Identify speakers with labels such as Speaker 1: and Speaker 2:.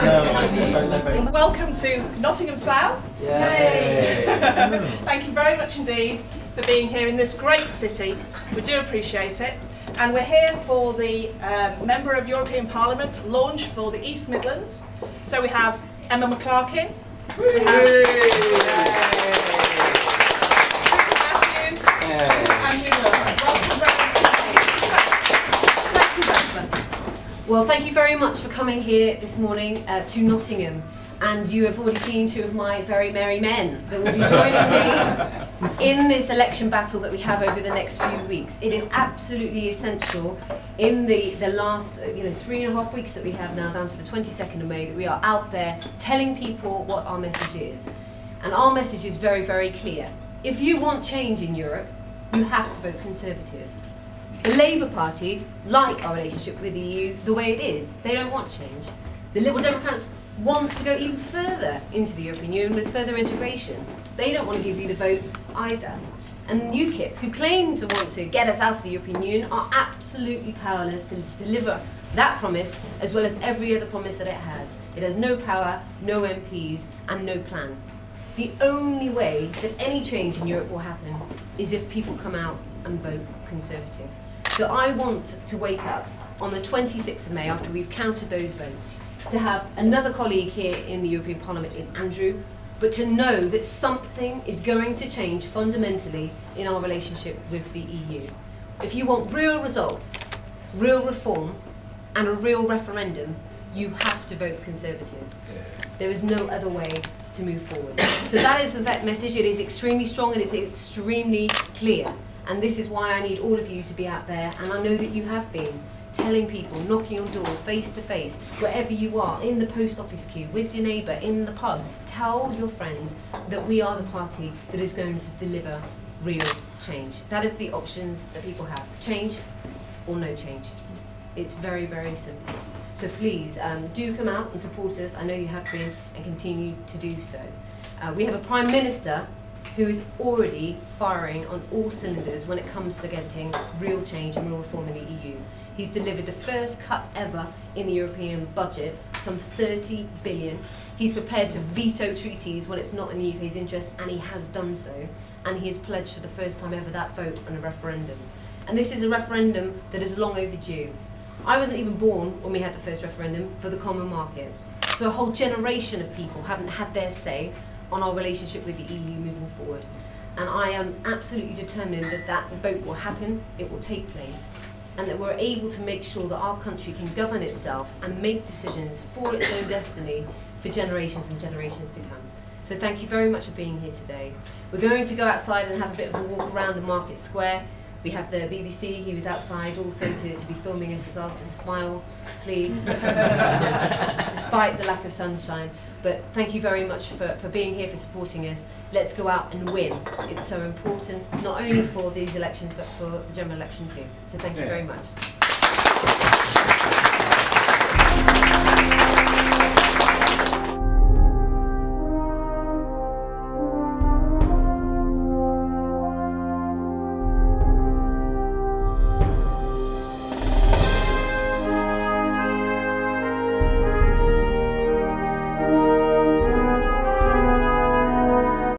Speaker 1: Welcome to Nottingham South.
Speaker 2: Yay.
Speaker 1: Thank you very much indeed for being here in this great city. We do appreciate it. And we're here for the Member of European Parliament launch for the East Midlands. So we have Emma McClarkin. We have Matthews and Andrew Miller. Welcome very much indeed.
Speaker 3: Well, thank you very much for coming here this morning to Nottingham. And you have already seen two of my very merry men that will be joining me in this election battle that we have over the next few weeks. It is absolutely essential in the last 3.5 weeks that we have now, down to the 22nd of May, that we are out there telling people what our message is. And our message is very, very clear. If you want change in Europe, you have to vote Conservative. The Labour Party like our relationship with the EU the way it is. They don't want change. The Liberal Democrats want to go even further into the European Union with further integration. They don't want to give you the vote either. And UKIP, who claim to want to get us out of the European Union, are absolutely powerless to deliver that promise, as well as every other promise that it has. It has no power, no MPs, and no plan. The only way that any change in Europe will happen is if people come out and vote Conservative. So I want to wake up on the 26th of May, after we've counted those votes, to have another colleague here in the European Parliament, in Andrew, but to know that something is going to change fundamentally in our relationship with the EU. If you want real results, real reform, and a real referendum, you have to vote Conservative. There is no other way to move forward. So that is the vet message. It is extremely strong and it's extremely clear. And this is why I need all of you to be out there, and I know that you have been, telling people, knocking on doors, face to face, wherever you are, in the post office queue, with your neighbour, in the pub. Tell your friends that we are the party that is going to deliver real change. That is the options that people have. Change or no change. It's very, very simple. So please do come out and support us. I know you have been and continue to do so. We have a Prime Minister who is already firing on all cylinders when it comes to getting real change and real reform in the EU. He's delivered the first cut ever in the European budget, some 30 billion. He's prepared to veto treaties when it's not in the UK's interest, and he has done so. And he has pledged for the first time ever that vote on a referendum. And this is a referendum that is long overdue. I wasn't even born when we had the first referendum for the common market. So a whole generation of people haven't had their say on our relationship with the EU moving forward. And I am absolutely determined that that vote will happen, it will take place, and that we're able to make sure that our country can govern itself and make decisions for its own destiny for generations and generations to come. So thank you very much for being here today. We're going to go outside and have a bit of a walk around the market square. We have the BBC who is outside also to be filming us as well, so smile, please, despite the lack of sunshine. But thank you very much for being here, for supporting us. Let's go out and win. It's so important, not only for these elections, but for the general election too. So thank you very much.